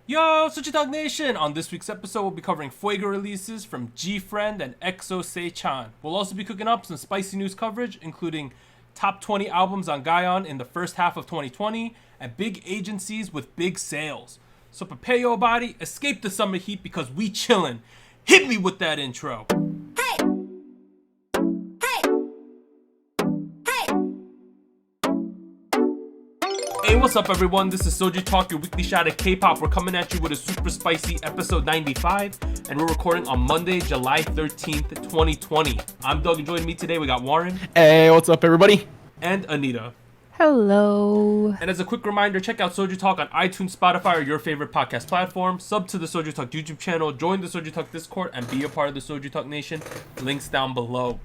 Yo, SojuTalk Nation! On this week's episode, we'll be covering fuego releases from GFriend and EXO-SC. We'll also be cooking up some spicy news coverage, including top 20 albums on Gaon in the first half of 2020, and big agencies with big sales. So prepare your body, escape the summer heat because we chillin'. Hit me with that intro. Hey, what's up everyone? This is SojuTalk, your weekly shot at K-pop. We're coming at you with a super spicy episode 95, and we're recording on Monday, July 13th, 2020. I'm Doug, and joining me today, we got Warren. Hey, what's up everybody? And Anita. Hello. And as a quick reminder, check out SojuTalk on iTunes, Spotify, or your favorite podcast platform. Sub to the SojuTalk YouTube channel, join the SojuTalk Discord, and be a part of the SojuTalk Nation. Links down below.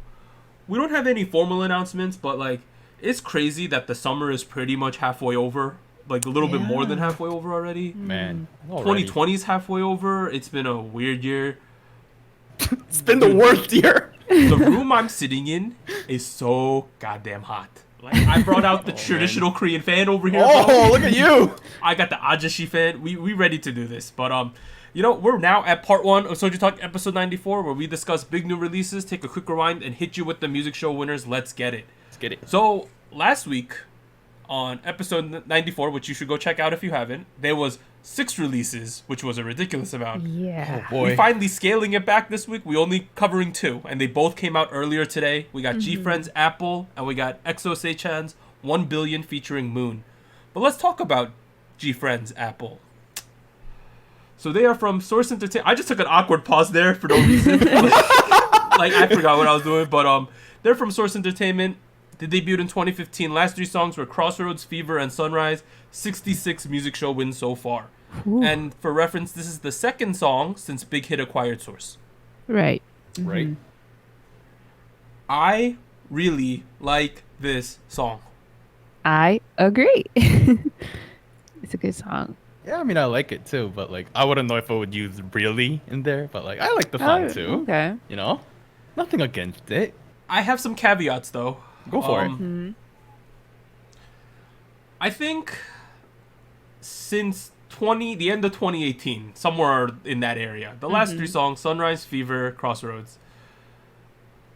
We don't have any formal announcements, but it's crazy that the summer is pretty much halfway over. Like a little bit more than halfway over already. Man, 2020 is halfway over. It's been a weird year. It's been the worst year. The room I'm sitting in is so goddamn hot. Like I brought out the traditional Korean fan over here. Oh, look at you! I got the Ajashi fan. We ready to do this. But we're now at part 1 of SojuTalk episode 94, where we discuss big new releases, take a quick rewind, and hit you with the music show winners. Let's get it. Get it. So last week on episode 94, which you should go check out if you haven't, there was 6 releases, which was a ridiculous amount. Yeah. Oh, boy. We finally scaling it back this week. We only covering 2, and they both came out earlier today. We got GFriend's Apple, and we got EXO-SC's 1 Billion featuring Moon. But let's talk about GFriend's Apple. So they are from Source Entertainment. I just took an awkward pause there for no reason. I forgot what I was doing, but they're from Source Entertainment. They debuted in 2015. Last 3 songs were Crossroads, Fever, and Sunrise. 66 music show wins so far. Ooh. And for reference, this is the second song since Big Hit acquired Source. Right. Right. I really like this song. I agree. It's a good song. Yeah, I mean I like it too, but I wouldn't know if I would use really in there, but I like the song too. Okay. You know? Nothing against it. I have some caveats though. Go for it. I think since the end of 2018, somewhere in that area, the last 3 songs, Sunrise, Fever, Crossroads,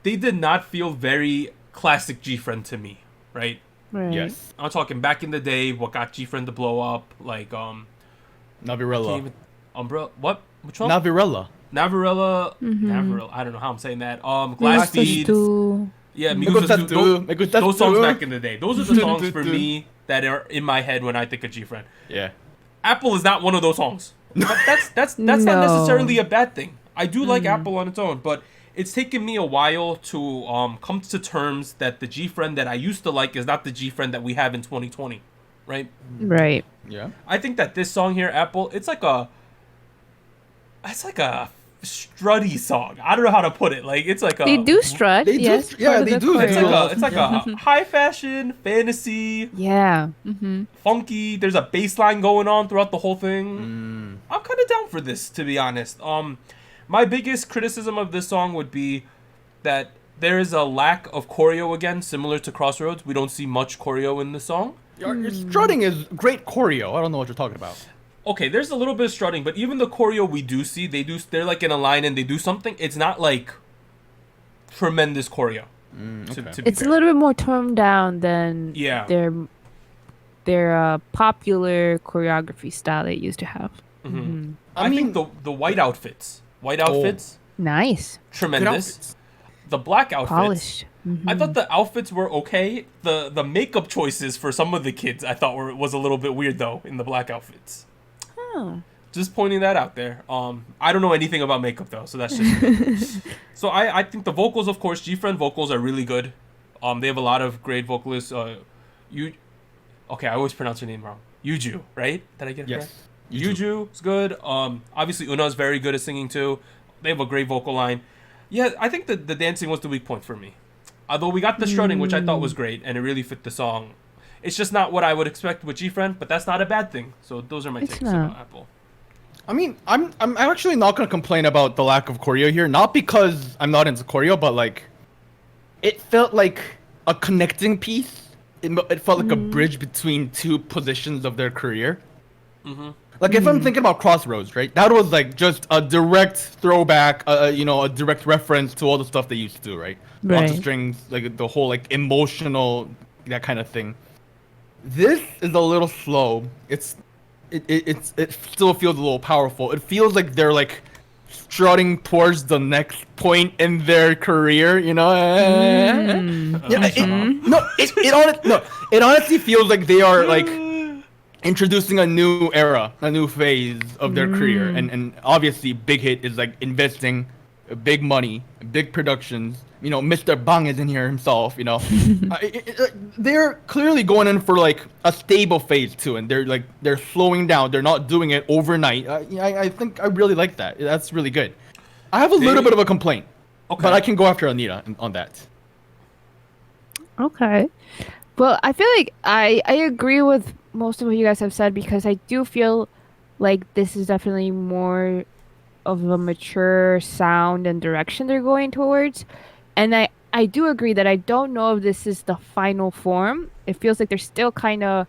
they did not feel very classic GFriend to me, right? Right. Yes. I'm talking back in the day, what got GFriend to blow up, Navirella. Umbrella, what? Which one? Navirella. Navarella, Navarella, I don't know how I'm saying that. Glass Beads. Yeah, Me gusta tú, me gusta those songs tú. back in the day. Those are the songs for me that are in my head when I think of GFriend. Yeah. Apple is not one of those songs. But that's not necessarily a bad thing. I do like Apple on its own, but it's taken me a while to come to terms that the GFriend that I used to like is not the GFriend that we have in 2020, right? Right. Yeah. I think that this song here, Apple, it's like a strutty song. I don't know how to put it. They do strut. They do- yes. yeah, part of they the do. choreo. It's like a high fashion fantasy. Yeah. Funky. There's a bass line going on throughout the whole thing. I'm kind of down for this, to be honest. My biggest criticism of this song would be that there is a lack of choreo again, similar to Crossroads. We don't see much choreo in the song. Your strutting is great choreo. I don't know what you're talking about. Okay, there's a little bit of strutting, but even the choreo we do see, they're like in a line and they do something. It's not like tremendous choreo. To be It's fair. a little bit more toned down than Yeah. their popular choreography style they used to have. I think the white outfits, Nice. tremendous. The black outfits, Polished. I thought the outfits were okay. The makeup choices for some of the kids I thought was a little bit weird though in the black outfits. Oh. Just pointing that out there. I don't know anything about makeup though, so that's just me. So I think the vocals, of course, GFriend vocals are really good. They have a lot of great vocalists. I always pronounce her name wrong. Yuju, right? Did I get it Yes. correct? Yuju is good. Obviously Una is very good at singing too. They have a great vocal line. Yeah, I think the dancing was the weak point for me. Although we got the strutting, which I thought was great, and it really fit the song. It's just not what I would expect with GFriend, but that's not a bad thing. So those are my takes about Apple. I mean, I'm actually not gonna complain about the lack of choreo here. Not because I'm not into choreo, but it felt like a connecting piece. It felt like a bridge between 2 positions of their career. Like if I'm thinking about Crossroads, right? That was like just a direct throwback, you know, a direct reference to all the stuff they used to do, right? Lots of Right. strings, like the whole like emotional, that kind of thing. This is a little slow. It still feels a little powerful. It feels like they're like strutting towards the next point in their career, you know? It honestly feels like they are like introducing a new era, a new phase of their career, and obviously Big Hit is like investing big money, big productions. You know, Mr. Bang is in here himself. You know, they're clearly going in for like a stable phase too, and they're slowing down. They're not doing it overnight. I think I really like that. That's really good. I have a little bit of a complaint, but I can go after Anita on that. Okay. Well, I feel like I agree with most of what you guys have said because I do feel like this is definitely more of a mature sound and direction they're going towards. And I do agree that I don't know if this is the final form. It feels like they're still kind of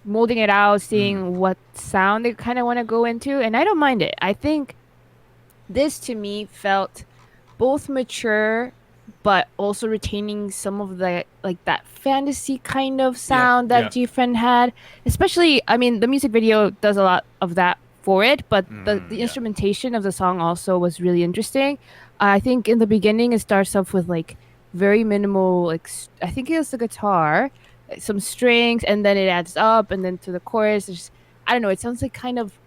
molding it out, seeing what sound they kind of want to go into. And I don't mind it. I think this to me felt both mature but also retaining some of the like that fantasy kind of sound that GFriend had. Especially, I mean, the music video does a lot of that for it, but the instrumentation of the song also was really interesting. I think in the beginning it starts off with like very minimal, like I think it was the guitar, some strings, and then it adds up, and then to the chorus. There's, I don't know, it sounds like kind of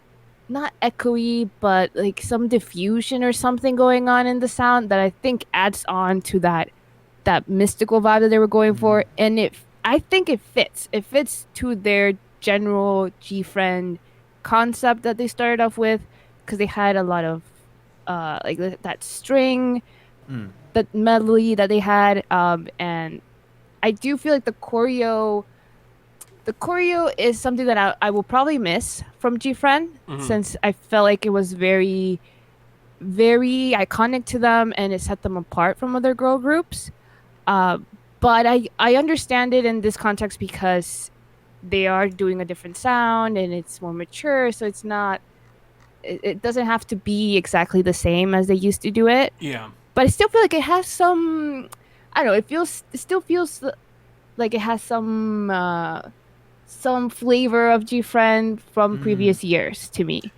not echoey, but like some diffusion or something going on in the sound that I think adds on to that mystical vibe that they were going for. And I think it fits. It fits to their general GFriend concept that they started off with, because they had a lot of like that string, that melody that they had, and I do feel like the choreo is something that I will probably miss from GFriend, since I felt like it was very, very iconic to them and it set them apart from other girl groups. But I understand it in this context because they are doing a different sound and it's more mature, so it's not, it doesn't have to be exactly the same as they used to do it. Yeah. But I still feel like it has some, I don't know, it still feels like it has some flavor of GFriend from previous years to me.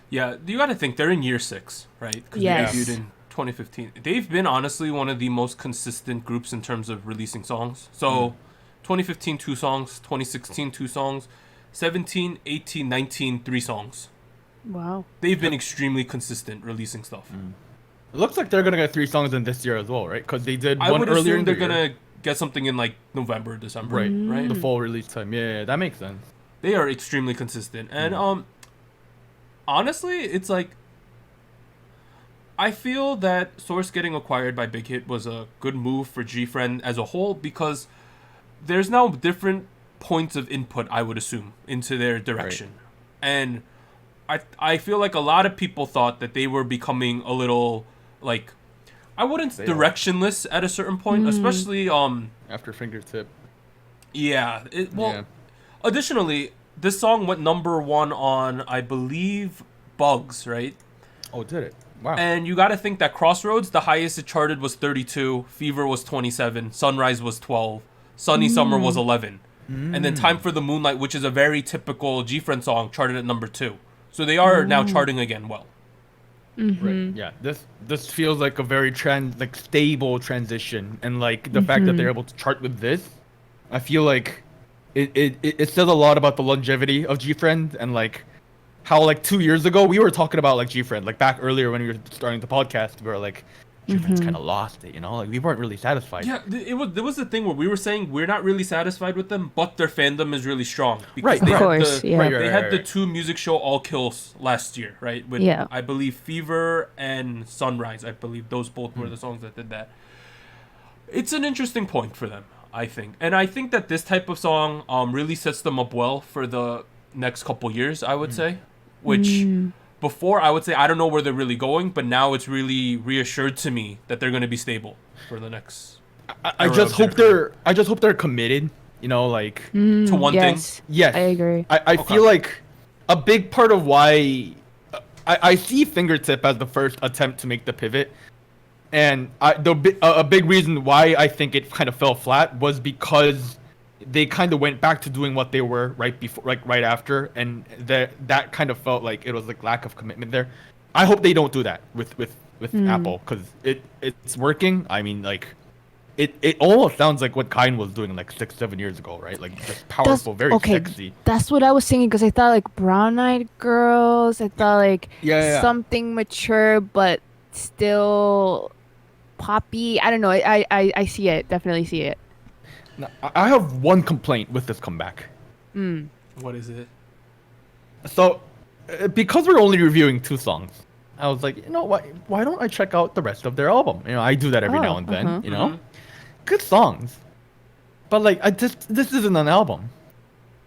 Yeah, you got to think they're in year 6, right? Because Yes. they debuted in 2015. They've been honestly one of the most consistent groups in terms of releasing songs. So 2015, 2 songs. 2016, 2 songs. 17, 18, 19, 3 songs. Wow. They've been extremely consistent releasing stuff. It looks like they're gonna get 3 songs in this year as well, right? Because they did I one would earlier assume in they're the year. going to get something in like November, December. Right. The Right? fall release time. Yeah, that makes sense. They are extremely consistent. And honestly, it's like, I feel that Source getting acquired by Big Hit was a good move for GFriend as a whole, because there's now different points of input, I would assume, into their direction. And I feel like a lot of people thought that they were becoming a little, like, I wouldn't directionless at a certain point, especially After Fingertip. yeah. Additionally, this song went number 1 on, I believe, Bugs, right? Oh, did it? Wow. And you got to think that Crossroads, the highest it charted was 32, Fever was 27, Sunrise was 12, Sunny Summer was 11. And then Time for the Moonlight, which is a very typical GFriend song, charted at number 2. So they are now charting again well. Right. Yeah. This feels like a very stable transition, and like the fact that they're able to chart with this, I feel like it says a lot about the longevity of GFriend, and like how like 2 years ago we were talking about like GFriend, like back earlier when we were starting the podcast, we were like, GFriend's kind of lost it, you know, like we weren't really satisfied. Yeah, there was the thing where we were saying we're not really satisfied with them, but their fandom is really strong. Right. They Of had course, yeah. They had the 2 music show All Kills last year, right? With, I believe, Fever and Sunrise. I believe those both were the songs that did that. It's an interesting point for them, I think. And I think that this type of song really sets them up well for the next couple years, I would say. Which, before, I would say I don't know where they're really going, but now it's really reassured to me that they're going to be stable for the next. I just hope they're committed, you know, like to one thing. Yes, I agree. I feel like a big part of why I see Fingertip as the first attempt to make the pivot, and a big reason why I think it kind of fell flat was because they kind of went back to doing what they were right before, like right after, and that kind of felt like it was like lack of commitment there. I hope they don't do that with Apple, because it's working. I mean, like it almost sounds like what Gaon was doing like 6-7 years ago, right? Like just powerful, very sexy. That's what I was thinking, because I thought like Brown Eyed Girls. I thought like something mature but still poppy. I don't know. I see it. Definitely see it. Now, I have one complaint with this comeback. What is it? So, because we're only reviewing 2 songs, I was like, you know what? Why don't I check out the rest of their album? You know, I do that every now and then. You know, good songs, but like, this isn't an album.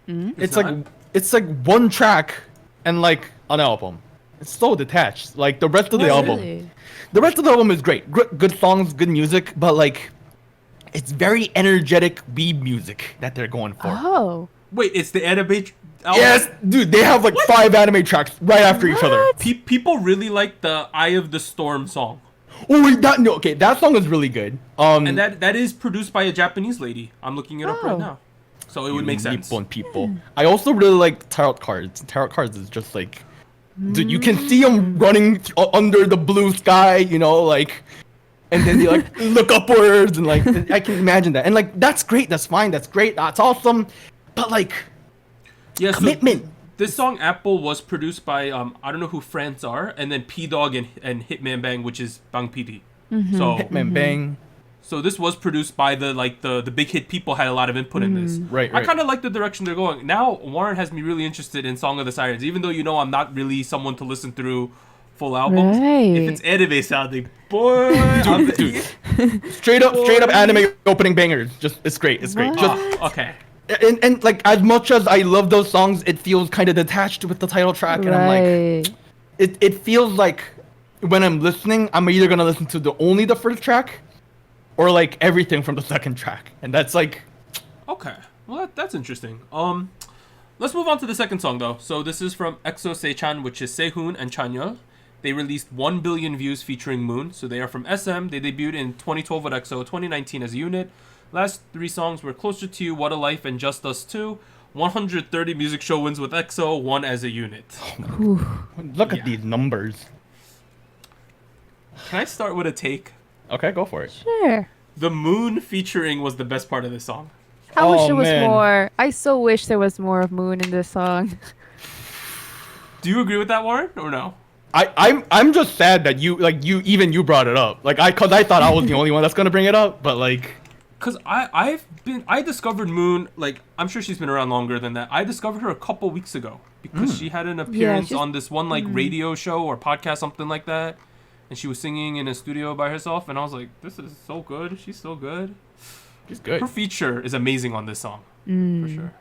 It's like one track and like an album. It's so detached. Like the rest of the album, the rest of the album is great. Good songs, good music, but like, it's very energetic weeb music that they're going for. Oh. Wait, it's the anime album? Yes, dude, they have like 5 anime tracks right after each other. People really like the Eye of the Storm song. Oh wait, that song is really good. And that is produced by a Japanese lady. I'm looking it up right now. So it would make sense. Nippon people. I also really like Tarot Cards. Tarot Cards is just like, dude, you can see them running under the blue sky, you know, like, and then they like look upwards and like, I can imagine that. And like, that's great, that's fine, that's great, that's awesome. But like, commitment. So this song Apple was produced by I don't know who Friends are, and then P Dog and Hitman Bang, which is Bang PD. So Hitman Bang. So this was produced by the big hit people had a lot of input in this. Right. I kind of like the direction they're going. Now Warren has me really interested in Song of the Sirens, even though I'm not really someone to listen through full albums. Right. If it's anime sounding, boy, dude. straight up anime opening bangers. Just it's great. It's great. Just, okay. And like, as much as I love those songs, it feels kind of detached with the title track, and I'm like, it feels like when I'm listening, I'm either gonna listen to only the first track, or like everything from the second track, and that's like, okay, well that's interesting. Let's move on to the second song though. So this is from EXO-SC, which is Sehun and Chanyeol. They released 1 billion views featuring Moon. So they are from SM. They debuted in 2012 with EXO, 2019 as a unit. Last 3 songs were Closer to You, What a Life, and Just Us 2. 130 music show wins with EXO, 1 as a unit. Look at these numbers. Can I start with a take? Okay, go for it. Sure. The Moon featuring was the best part of this song. I wish there was more. I so wish there was more of Moon in this song. Do you agree with that, Warren, or no? I'm just sad that you brought it up. Like, cause I thought I was the only one that's gonna bring it up, but like, cause I discovered Moon, like, I'm sure she's been around longer than that. I discovered her a couple weeks ago because she had an appearance on this one like radio show or podcast, something like that, and she was singing in a studio by herself, and I was like, this is so good. She's so good. She's good. Her feature is amazing on this song for sure.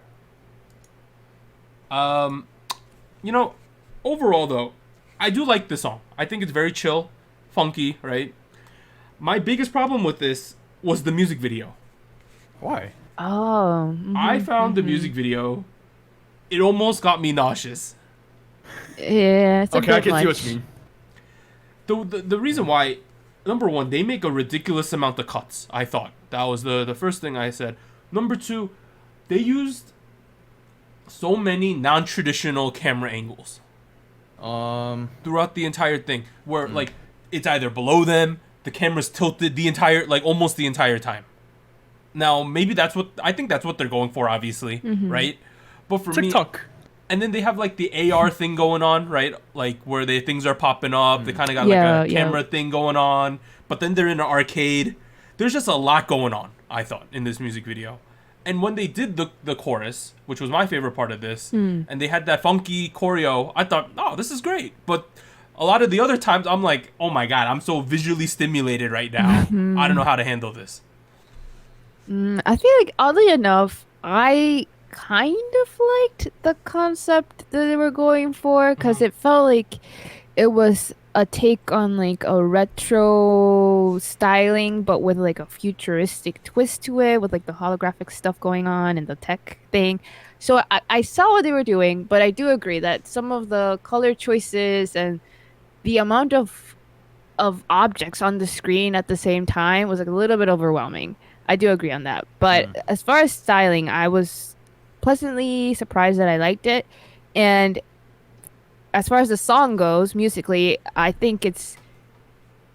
Overall though, I do like this song. I think it's very chill, funky, right? My biggest problem with this was the music video. Why? Oh. I found the music video, it almost got me nauseous. Yeah, it's a okay, bit I can much. see what you mean. The reason why, number one, they make a ridiculous amount of cuts, I thought. That was the first thing I said. Number two, they used so many non-traditional camera angles. Throughout the entire thing, where like it's either below them, the camera's tilted almost the entire time. Now maybe that's what they're going for, obviously, right? But for TikTok. And then they have like the AR thing going on, right? Like where things are popping up. They kind of got like a camera thing going on, but then they're in an arcade. There's just a lot going on, I thought, in this music video. And when they did the chorus, which was my favorite part of this, and they had that funky choreo, I thought, oh, this is great. But a lot of the other times, I'm like, oh my God, I'm so visually stimulated right now. I don't know how to handle this. I feel like, oddly enough, I kind of liked the concept that they were going for, because it felt like it was a take on like a retro styling, but with like a futuristic twist to it, with like the holographic stuff going on and the tech thing. So I saw what they were doing, but I do agree that some of the color choices and the amount of objects on the screen at the same time was like a little bit overwhelming. I do agree on that. But as far as styling, I was pleasantly surprised that I liked it. And as far as the song goes, musically, I think it's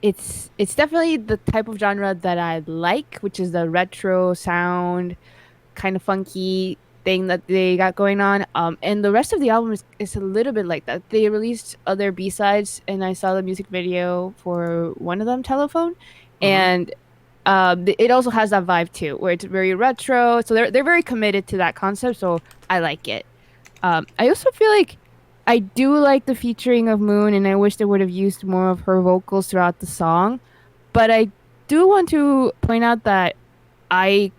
definitely the type of genre that I like, which is the retro sound, kind of funky thing that they got going on. And the rest of the album is a little bit like that. They released other B-sides, and I saw the music video for one of them, Telephone, and it also has that vibe too, where it's very retro. So they're very committed to that concept. So I like it. I also feel like I do like the featuring of Moon, and I wish they would have used more of her vocals throughout the song. But I do want to point out that I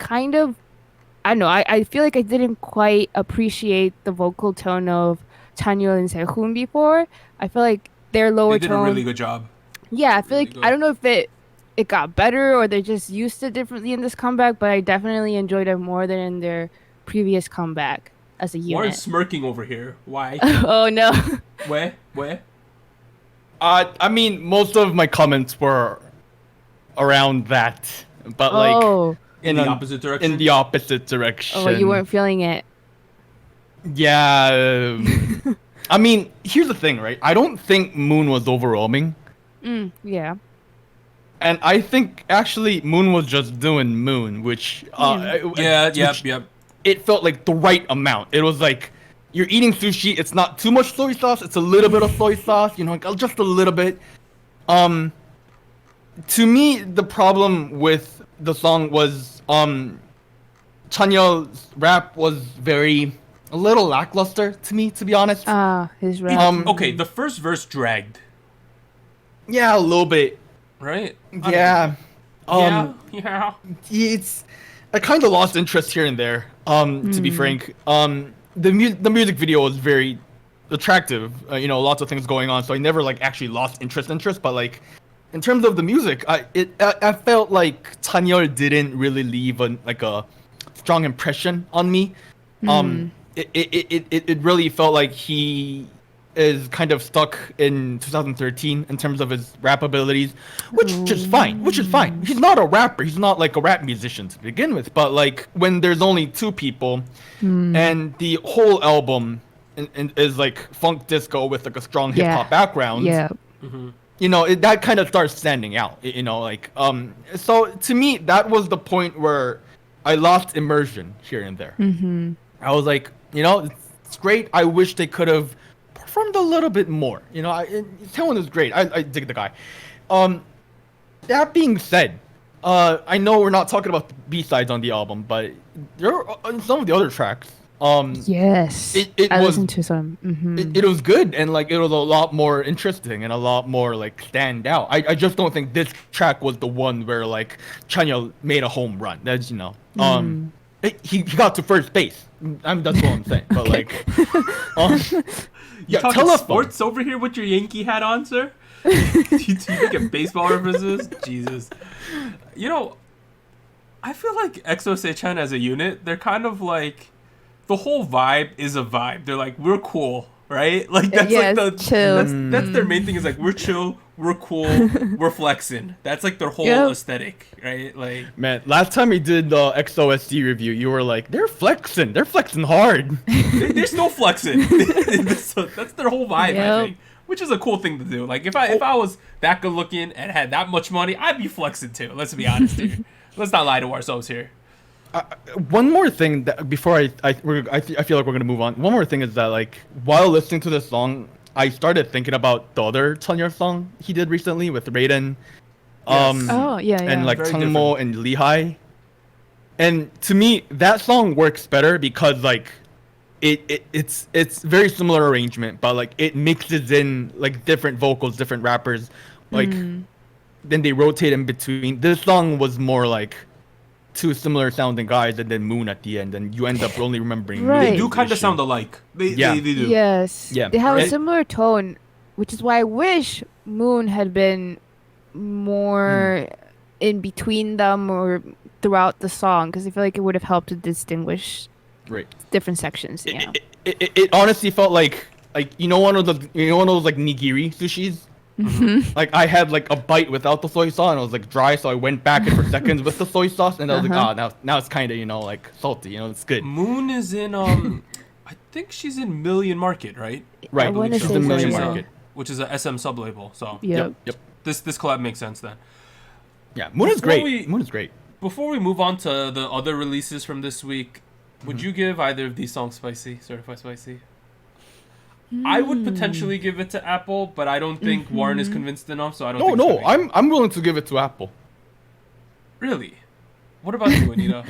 don't know, I feel like I didn't quite appreciate the vocal tone of Chanyeol and Sehun before. I feel like their lower They did tone... a really good job. Yeah, I feel Really like, good. I don't know if it got better or they just used it differently in this comeback, but I definitely enjoyed it more than in their previous comeback as a Warren's unit. smirking over here. Why? Oh no. Where? I mean, most of my comments were around that, but like Oh. In the opposite direction? In the opposite direction. Oh, you weren't feeling it. Yeah. I mean, here's the thing, right? I don't think Moon was overwhelming. Yeah. And I think actually Moon was just doing Moon, which Yep. it felt like the right amount. It was like you're eating sushi. It's not too much soy sauce. It's a little bit of soy sauce. You know, like just a little bit. To me, the problem with the song was Chanyeol's rap was a little lackluster to me, to be honest. His rap. Okay, the first verse dragged, Yeah, a little bit. right? Yeah. Yeah. It's I kind of lost interest here and there. To be frank, the music video was very attractive. You know, lots of things going on, so I never like actually lost interest. But like, in terms of the music, I felt like Chanyeol didn't really leave a strong impression on me. It really felt like he is kind of stuck in 2013 in terms of his rap abilities, which is fine. He's not a rapper. He's not like a rap musician to begin with. But like when there's only two people, and the whole album is like funk disco with like a strong hip hop background. Yeah. You know, that kind of starts standing out. You know, like so to me that was the point where I lost immersion here and there. I was like, you know, it's great. I wish they could have performed a little bit more. You know, Taewon is great. I dig the guy. That being said, I know we're not talking about the B-sides on the album, but there are some of the other tracks. Yes. I listened to some. It was good, and like it was a lot more interesting and a lot more like stand out. I just don't think this track was the one where like Chanyeol made a home run. That's, you know, he got to first base. That's what I'm saying. But like, You talking sports over here with your Yankee hat on, sir? you making baseball references? Jesus. You know, I feel like EXO-SC as a unit, they're kind of like, the whole vibe is a vibe. They're like, we're cool, right? Like that's like the chill. That's their main thing, is like, we're chill, we're cool, we're flexing. That's like their whole aesthetic, right? Like, man, last time we did the EXO-SC review, you were like, they're flexing hard. they're still flexing. So that's their whole vibe, I think, which is a cool thing to do. Like if I was that good looking and had that much money, I'd be flexing too. Let's be honest here. Let's not lie to ourselves here. One more thing that before I feel like we're gonna move on. One more thing is that like while listening to this song, I started thinking about the other Chanyeol song he did recently with Raiden, and like Changmo and Lehigh. And to me, that song works better because like it's very similar arrangement, but like it mixes in like different vocals, different rappers, like then they rotate in between. This song was more like two similar sounding guys and then Moon at the end, and you end up only remembering Right. They do kind of sound alike. They do. Yes. Yeah. They have Right. a similar tone which is why I wish Moon had been more in between them or throughout the song, because I feel like it would have helped to distinguish Right. different sections. Yeah. It honestly felt like one of those like nigiri sushis. Like I had like a bite without the soy sauce and it was like dry, so I went back in for seconds with the soy sauce and I was like, now it's kind of like salty, it's good. Moon is in I think she's in Million Market, right? Right. I wanna She's say in Million so. Market. Which is a SM sub-label. So Yep. this collab makes sense then. Yeah, Moon is great. Moon is great. Before we move on to the other releases from this week, would you give either of these songs spicy, certified spicy? I would potentially give it to Apple, but I don't think Warren is convinced enough, so I don't. No, I'm willing to give it to Apple. Really? What about you, Anita?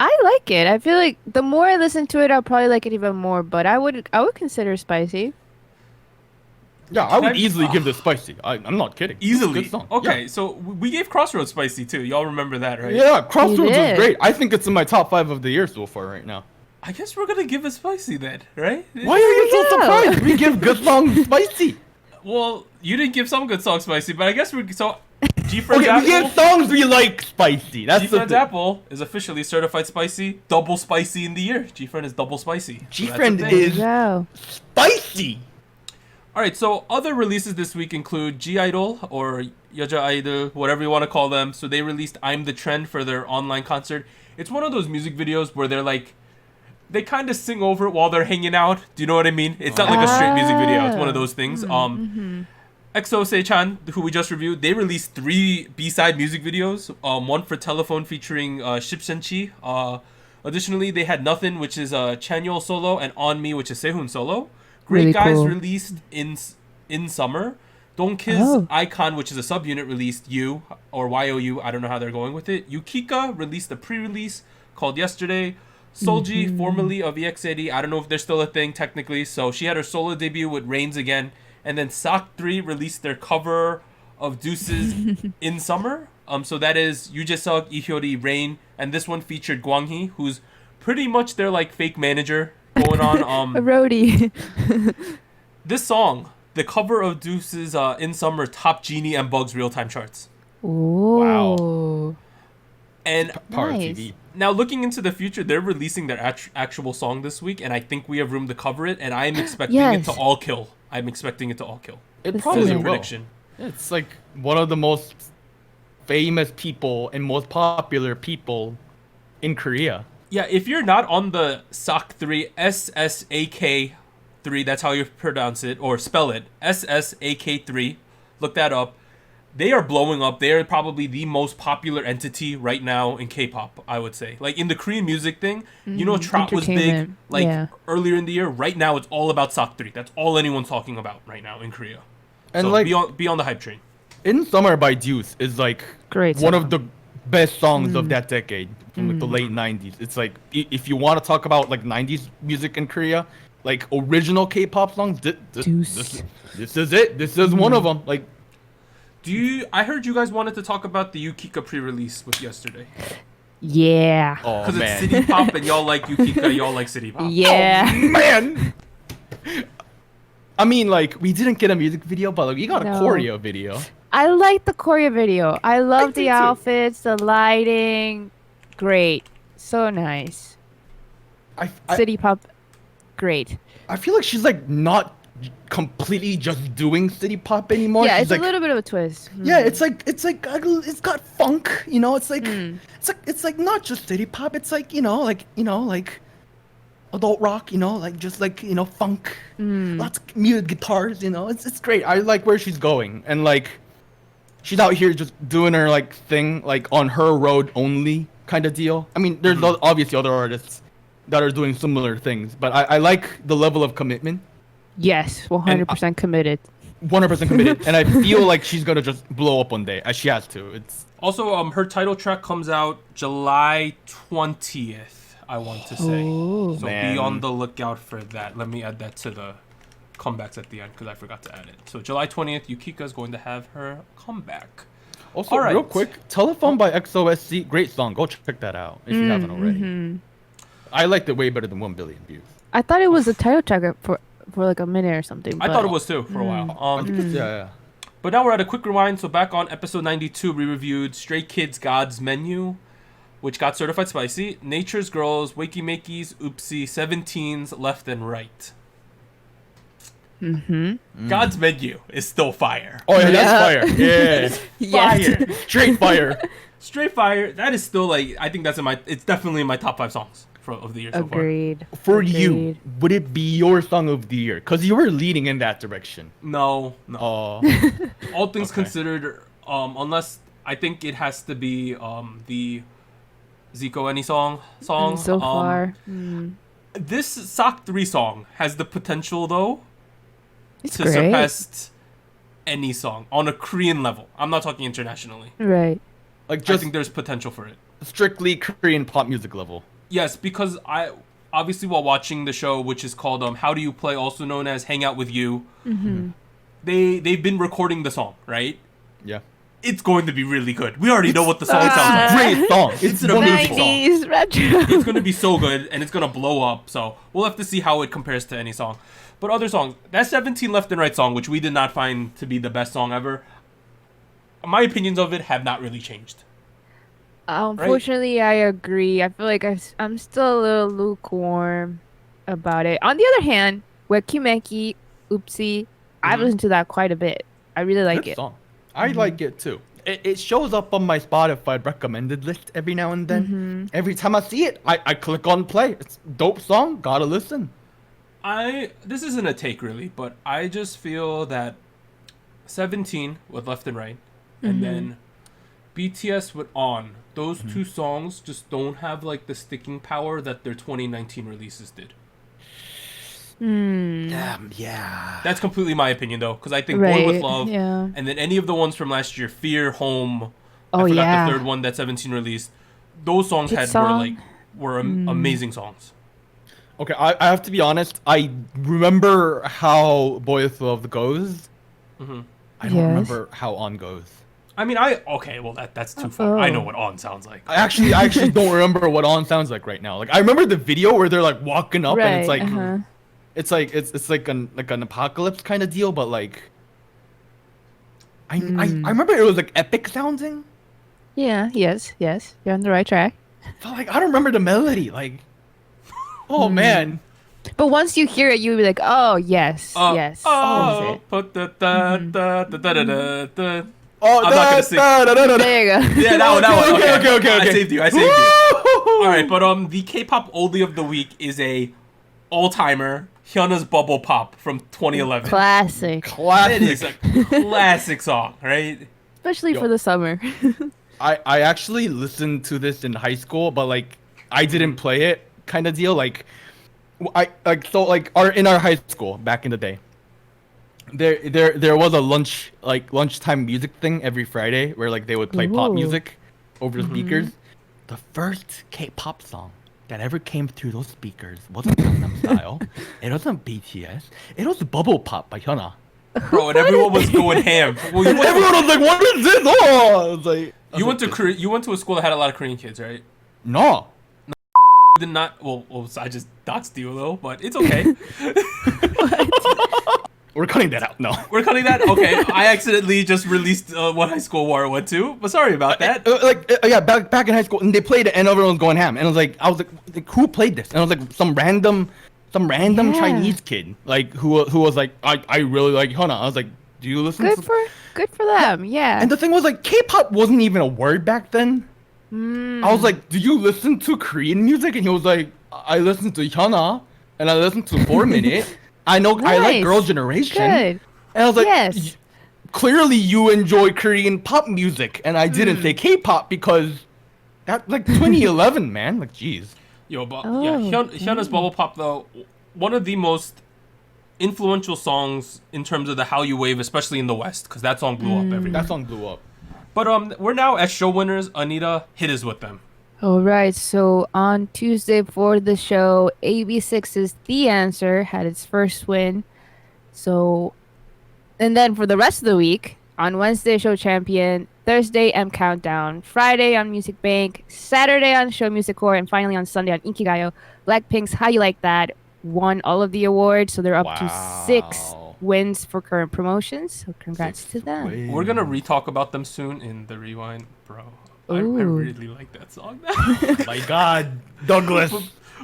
I like it. I feel like the more I listen to it, I'll probably like it even more. But I would consider spicy. Yeah, I would easily give this spicy. I'm not kidding. Easily. Good song. Okay, Yeah. so we gave Crossroads spicy too. Y'all remember that, right? Yeah, Crossroads You is did. great. I think it's in my top 5 of the year so far right now. I guess we're gonna give it spicy then, right? Why are you so go. surprised? We give good songs spicy. Well, you didn't give some good songs spicy, but I guess we're so. GFriend's Okay, we give Apple. songs we like spicy. That's the GFriend's thing. Apple is officially certified spicy, double spicy in the year. GFriend is double spicy. So that's GFriend a thing. is Wow. spicy. All right, so other releases this week include G-Idol or Yeja Idol, whatever you want to call them. So they released I'm the Trend for their online concert. It's one of those music videos where they're like, they kind of sing over it while they're hanging out. Do you know what I mean? It's not like a straight music video. It's one of those things. EXO-SC, who we just reviewed, they released 3 B-side music videos. One for Telephone featuring Shipsenchi. Additionally, they had Nothing, which is Chanyeol solo, and On Me, which is Sehun solo. Great Really Guys cool. released in summer. Donkiz Icon, which is a subunit, released You or YOU. I don't know how they're going with it. Yukika released a pre-release called Yesterday. Solji, formerly of EX80, I don't know if they're still a thing technically. So she had her solo debut with Rains Again. And then SOC3 released their cover of Deuces in summer. So that is Yujesuk, Ihyori, Rain. And this one featured Gwanghi, who's pretty much their like fake manager going on. A roadie. This song, the cover of Deuces in summer, top Genie and Bugs real-time charts. Ooh. And Power Nice. TV. now looking into the future, they're releasing their actual song this week, and I think we have room to cover it, and I'm expecting it to Yes. all kill. I'm expecting it to all kill. It This probably is That's a a will. prediction. It's like one of the most famous people and most popular people in Korea. Yeah, if you're not on the SOC3, SSAK3, that's how you pronounce it, or spell it, SSAK3, look that up. They are blowing up. They are probably the most popular entity right now in K-pop, I would say. Like in the Korean music thing, you know, Trot was big entertainment. like Yeah. earlier in the year. Right now, it's all about SOC3. That's all anyone's talking about right now in Korea. And So like be on the hype train. In Summer by Deuce is like Great one song. of the best songs of that decade from like the late 90s. It's like if you want to talk about like 90s music in Korea, like original K-pop songs, Deuce. this is it. This is one of them. Like I heard you guys wanted to talk about the Yukika pre-release with yesterday. Yeah. oh Because it's man. city pop and y'all like Yukika, y'all like city pop. Yeah. Man. I mean, like we didn't get a music video, but like we got a No. choreo video. I like the choreo video. I love did the too. outfits, the lighting. Great. So nice. I City pop. Great. I feel like she's like not completely just doing city pop anymore. Yeah, She's it's like, a little bit of a twist. yeah, it's like it's got funk, you know. It's like it's like not just city pop. It's like like adult rock, like just like funk. Lots of muted guitars, It's great. I like where she's going, and like she's out here just doing her like thing, like on her road only kind of deal. I mean, there's obviously other artists that are doing similar things, but I like the level of commitment. Yes, 100% committed. 100% committed, and I feel like she's gonna just blow up one day, as she has to. It's Also, her title track comes out July 20th, I want to say. Ooh. So Man. be on the lookout for that. Let me add that to the comebacks at the end because I forgot to add it. So July 20th, Yukika is going to have her comeback. also All right. real quick. Telephone by EXO-SC, great song. Go check that out if you haven't already. I liked it way better than 1 billion views. I thought it was a title track for like a minute or something. I thought it was too for a while. I think it's, yeah. But now we're at a quick rewind. So back on episode 92, we reviewed Stray Kids God's Menu, which got certified spicy. Nature's Girls, Wakey Makeys, Oopsie, 17's Left and Right. God's Menu is still fire. Oh yeah, that's fire. Yeah, Yes. fire. Straight fire. Straight fire. That is still like, I think it's definitely in my top 5 songs of the year so far. Agreed. For Agreed. you, would it be your song of the year? Because you were leading in that direction. No. Oh, All things Okay. considered, unless I think it has to be the Zico Any song. So far. This SOC 3 song has the potential though It's to great. surpass any song on a Korean level. I'm not talking internationally. Right. like I just think there's potential for it. strictly Korean pop music level. Yes, because I obviously while watching the show, which is called How Do You Play, also known as Hang Out With You, they've been recording the song, right? Yeah. It's going to be really good. We already know what the song sounds like. Great song. It's an one of the amazing songs. 90s retro. It's going to be so good, and it's going to blow up. So we'll have to see how it compares to any song. But other songs, that 17 Left and Right song, which we did not find to be the best song ever, my opinions of it have not really changed. Unfortunately, I agree. I feel like I'm still a little lukewarm about it. On the other hand, Wekimeki, Oopsie, I've listened to that quite a bit. I really like Good it. song. I like it too. It shows up on my Spotify recommended list every now and then. Every time I see it, I click on play. It's a dope song. Gotta listen. This isn't a take really, but I just feel that 17 with Left and Right, and then BTS with On, those two songs just don't have like the sticking power that their 2019 releases did. Damn, yeah. That's completely my opinion though, because I think Boy With Right, Love, yeah. and then any of the ones from last year, Fear, Home, I Oh, forgot yeah. the third one that 17 released. Those songs Hit were song. amazing songs. Okay, I have to be honest. I remember how Boy With Love goes. I don't Yes. remember how On goes. I mean, that's too far. I know what On sounds like. I actually don't remember what On sounds like right now. Like I remember the video where they're like walking up and it's like it's like an apocalypse kind of deal, but like I remember it was like epic sounding, Yeah, yes. You're on the right track. but like I don't remember the melody. Like, oh man, But once you hear it, you'll be like, oh, yes, yes. That's Oh, it. put the da da da da da da da. oh, I'm not gonna sing. There you go. Yeah, that one. Okay. I saved you. All right, but the K-pop oldie of the week is a all-timer, Hyuna's Bubble Pop from 2011. Classic. It Classic. is a classic song, right? Especially for the summer. I actually listened to this in high school, but like I didn't play it, kind of deal. Like in our high school back in the day, there was a lunchtime music thing every Friday where like they would play pop Ooh. music over the speakers. The first K-pop song that ever came through those speakers wasn't Gangnam Style. It wasn't BTS. It was Bubble Pop by Hyuna. Bro, and everyone was going ham. Well, Everyone was like, "What is this?" Oh, I was like, you went to a school that had a lot of Korean kids, right? No. Did not. Well, I just doxed you though, but it's okay. We're cutting that out. No. We're cutting that. Okay, I accidentally just released what high school war I went to, but sorry about that. Yeah, back in high school, and they played it, and everyone was going ham. And I was like, who played this? And I was like, some random Yeah. Chinese kid, like who was like, I really like Hyuna. I was like, do you listen? Good for them. Yeah. And the thing was like, K-pop wasn't even a word back then. I was like, do you listen to Korean music? And he was like, I listen to Hyuna, and I listen to 4 Minute. I know I like Nice. Girl Generation. Good. And I was like, Yes. Clearly you enjoy Korean pop music, and I didn't say K-pop because that like 2011, man. Like, jeez. Yo, but Oh, yeah, Hyuna's Bubble Pop though, one of the most influential songs in terms of the Hallyu wave, especially in the West, because that song blew up everywhere. That song blew up. But we're now as show winners. Anita, hit us with them. All right. So on Tuesday for the show, AB6's The Answer had its first win. So, and then for the rest of the week, on Wednesday, Show Champion, Thursday, M Countdown, Friday on Music Bank, Saturday on Show Music Core, and finally on Sunday on Inkigayo, Blackpink's How You Like That won all of the awards, so they're up to 6 Wow. wins for current promotions. So congrats to them. wins. We're gonna re-talk about them soon in the rewind, bro. I Ooh. really like that song. My God, Douglas.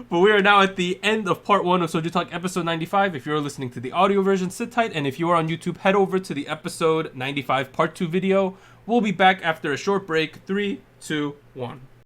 But we are now at the end of part 1 of SojuTalk episode 95. If you're listening to the audio version, sit tight. And if you are on YouTube, head over to the episode 95 part 2 video. We'll be back after a short break. 3, 2, 1.